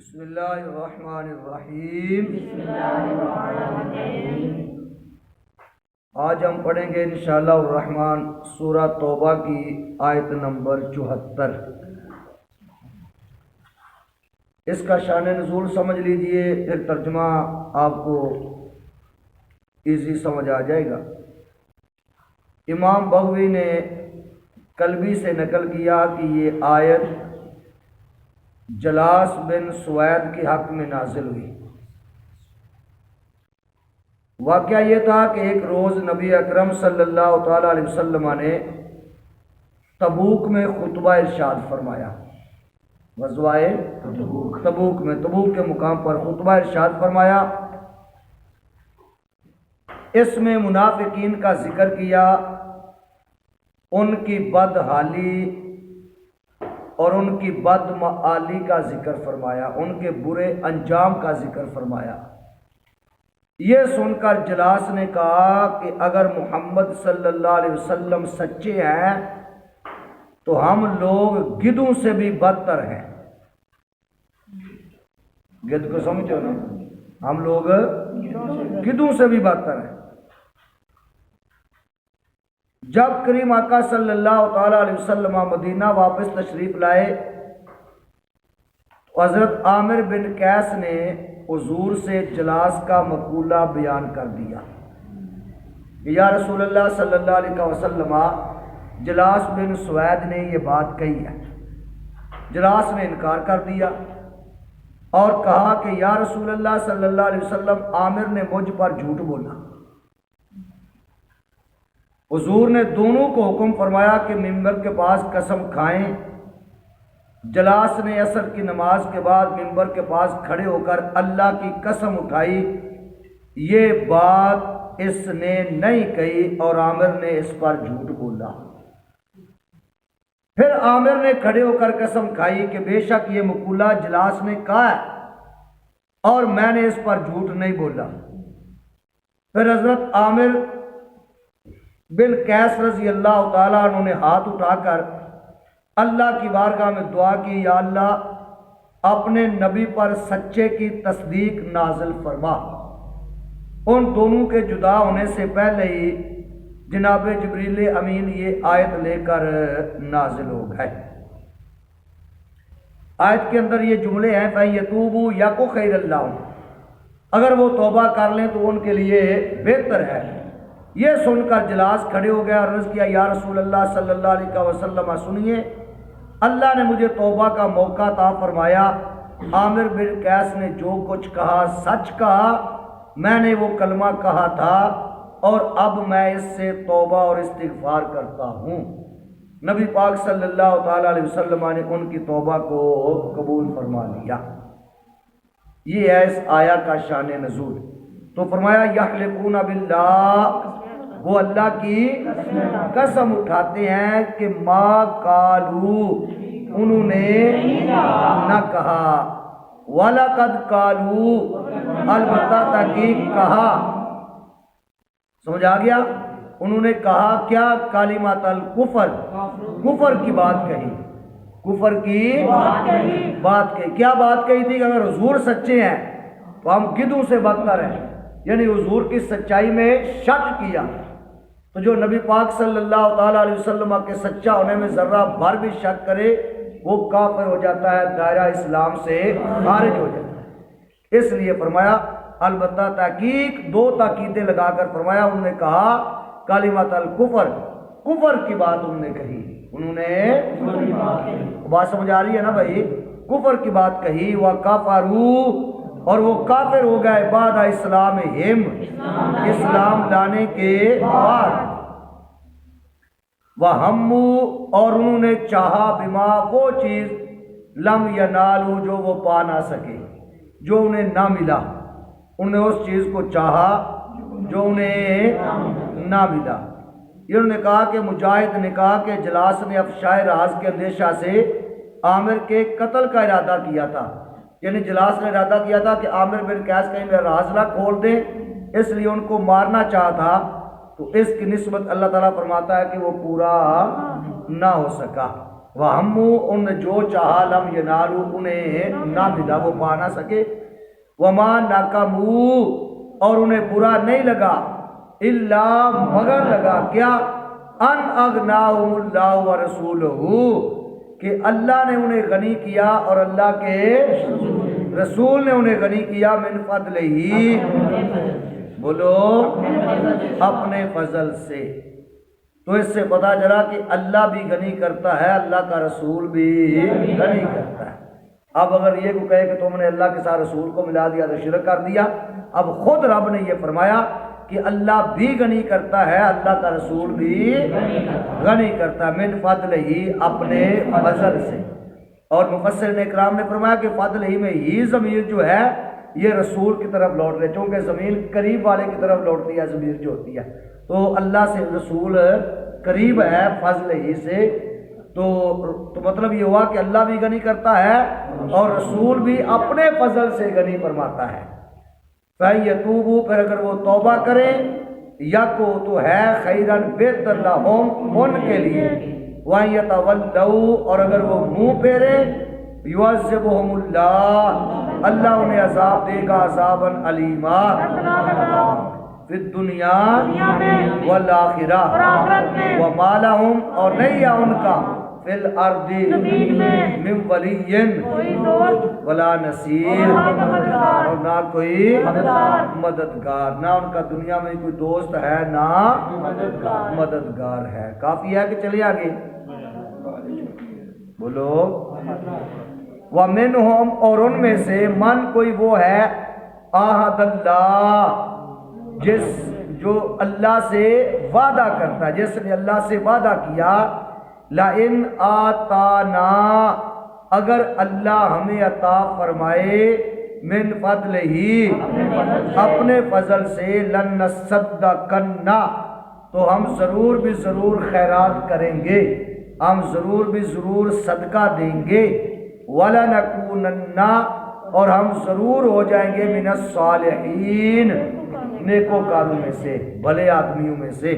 بسم اللہ الرحمن الرحیم۔ آج ہم پڑھیں گے انشاءاللہ الرحمن سورہ توبہ کی آیت نمبر 74۔ اس کا شان نزول سمجھ لیجئے، پھر ترجمہ آپ کو ایزی سمجھ آ جائے گا۔ امام بغوی نے کلبی سے نقل کیا کہ یہ آیت جلاس بن سوید کے حق میں نازل ہوئی۔ واقعہ یہ تھا کہ ایک روز نبی اکرم صلی اللہ تعالی علیہ وسلم نے تبوک میں خطبہ ارشاد فرمایا۔ غزوہ تبوک میں، تبوک کے مقام پر خطبہ ارشاد فرمایا۔ اس میں منافقین کا ذکر کیا، ان کی بدحالی اور ان کی بدمعالی کا ذکر فرمایا، ان کے برے انجام کا ذکر فرمایا۔ یہ سن کر جلاس نے کہا کہ اگر محمد صلی اللہ علیہ وسلم سچے ہیں تو ہم لوگ گدھوں سے بھی بدتر ہیں۔ گدھ کو سمجھو نا، ہم لوگ گدھوں سے بھی بدتر ہیں۔ جب کریم آقا صلی اللہ تعالی علیہ وسلم مدینہ واپس تشریف لائے تو حضرت عامر بن قیس نے حضور سے جلاس کا مقولہ بیان کر دیا کہ یا رسول اللہ صلی اللہ علیہ وسلم، جلاس بن سوید نے یہ بات کہی ہے۔ جلاس نے انکار کر دیا اور کہا کہ یا رسول اللہ صلی اللہ علیہ وسلم، عامر نے مجھ پر جھوٹ بولا۔ حضور نے دونوں کو حکم فرمایا کہ ممبر کے پاس قسم کھائیں۔ جلاس نے عصر کی نماز کے بعد ممبر کے پاس کھڑے ہو کر اللہ کی قسم اٹھائی، یہ بات اس نے نہیں کہی، اور عامر نے اس پر جھوٹ بولا۔ پھر عامر نے کھڑے ہو کر قسم کھائی کہ بے شک یہ مقولہ جلاس نے کہا ہے اور میں نے اس پر جھوٹ نہیں بولا۔ پھر حضرت عامر بن قیس رضی اللہ تعالیٰ عنہ نے ہاتھ اٹھا کر اللہ کی بارگاہ میں دعا کی، یا اللہ اپنے نبی پر سچے کی تصدیق نازل فرما۔ ان دونوں کے جدا ہونے سے پہلے ہی جناب جبریل امین یہ آیت لے کر نازل ہو گئے۔ آیت کے اندر یہ جملے ہیں فَيَتُوبُوا يَكُ خَيْرًا لَّهُمْ، اگر وہ توبہ کر لیں تو ان کے لیے بہتر ہے۔ یہ سن کر جلاس کھڑے ہو گیا اور عرض کیا، یا رسول اللہ صلی اللہ علیہ وسلم سنیے، اللہ نے مجھے توبہ کا موقع عطا فرمایا۔ عامر بن قیس نے جو کچھ کہا سچ کہا، میں نے وہ کلمہ کہا تھا اور اب میں اس سے توبہ اور استغفار کرتا ہوں۔ نبی پاک صلی اللہ تعالی علیہ وسلم نے ان کی توبہ کو قبول فرما لیا۔ یہ ہے اس آیا کا شان نزول۔ تو فرمایا یحلفون باللہ، وہ اللہ کی قسم اٹھاتے ہیں کہ ما قالو، انہوں نے نہ کہا، وَلَقَدْ قَالُوا، البتہ تحقیق کہا۔ سمجھ آ گیا؟ انہوں نے کہا کیا؟ کلمۃ الکفر، کفر کی بات کہی، کفر کی بات کہی۔ کیا بات کہی تھی؟ کہ اگر حضور سچے ہیں تو ہم گدھوں سے بدتر ہیں، یعنی حضور کی سچائی میں شک کیا۔ تو جو نبی پاک صلی اللہ تعالی علیہ وسلم کے سچا ہونے میں ذرہ بھر بھی شک کرے وہ کافر ہو جاتا ہے، دائرہ اسلام سے خارج ہو جاتا ہے۔ اس لیے فرمایا البتہ تحقیق، دو تاکیدیں لگا کر فرمایا، انہوں نے کہا کلمۃ الکفر، کفر کی بات انہوں نے کہی، انہوں نے بات سمجھ آ رہی ہے نا بھائی، کفر کی بات کہی۔ وَكَفَرُوا، اور وہ کافر ہو گئے بعد اسلامہم، اسلام لانے کے بعد۔ وَهَمُّوا، اور انہوں نے چاہا بما، وہ چیز لم ینالوا، جو وہ پا نہ سکے، جو انہیں نہ ملا، انہوں نے اس چیز کو چاہا جو انہیں نہ ملا۔ انہوں نے کہا کہ مجاہد نے کہا کہ جلاس نے افشائے راز کے اندیشہ سے عامر کے قتل کا ارادہ کیا تھا، یعنی جلاس نے ارادہ کیا تھا کہ عامر بن قیس کہیں میرا راز نہ کھول دیں، اس لیے ان کو مارنا چاہا تھا۔ تو اس کی نسبت اللہ تعالیٰ فرماتا ہے کہ وہ پورا نہ ہو سکا۔ وہمو ان جو چاہا لم ینالو انہیں نہ ملا وہ پا نہ سکے، وما ناکمو اور انہیں برا نہیں لگا، الا مگر لگا کیا، ان اغناہم اللہ ورسولہ کہ اللہ نے انہیں غنی کیا اور اللہ کے رسول نے انہیں غنی کیا، من فضلہ ہی بولو اپنے فضل سے۔ تو اس سے پتہ چلا کہ اللہ بھی غنی کرتا ہے، اللہ کا رسول بھی غنی کرتا ہے۔ اب اگر یہ کو کہے کہ تم نے اللہ کے ساتھ رسول کو ملا دیا تو شرک کر دیا۔ اب خود رب نے یہ فرمایا کہ اللہ بھی غنی کرتا ہے، اللہ کا رسول بھی غنی کرتا ہے، من فضل ہی اپنے فضل سے۔ اور مفسرین اکرام نے فرمایا کہ فضل ہی میں ہی ضمیر جو ہے یہ رسول کی طرف لوٹ رہے، چونکہ ضمیر قریب والے کی طرف لوٹتی ہے ضمیر جو ہوتی ہے، تو اللہ سے رسول قریب ہے فضل ہی سے، تو مطلب یہ ہوا کہ اللہ بھی غنی کرتا ہے اور رسول بھی اپنے فضل سے غنی فرماتا ہے۔ فَيَتُوبُوا پھر اگر وہ توبہ کریں، یا کو تو ہے خیرن بہتر لہم ان کے لیے، وَيَتَوَلَّوْا اور اگر وہ منہ پھیرے، يُعَذِّبُهُمُ اللَّهُ اللہ انہیں عذاب دے گا عذابًا علیما فی الدنیا والآخرہ، وما لہم اور نہیں ہے ان کا فی الارض من ولی ولا نصیر اور نہ کوئی مددگار، نہ ان کا دنیا میں کوئی دوست ہے نہ مددگار ہے۔ کافی ہے کہ چلے آگے بولو۔ وَمِنْهُمْ اور ان میں سے من کوئی وہ ہے عہد اللہ جو اللہ سے وعدہ کرتا ہے، جس نے اللہ سے وعدہ کیا، لَإِنْ آتَانَا اگر اللہ ہمیں عطا فرمائے، من فضل ہی اپنے فضل سے، لَنَّصَدَّقَنَّ تو ہم ضرور بھی ضرور خیرات کریں گے، ہم ضرور بھی ضرور صدقہ دیں گے، وَلَنَكُونَنَّ اور ہم ضرور ہو جائیں گے من الصالحین نیکوکاروں میں سے، بھلے آدمیوں میں سے۔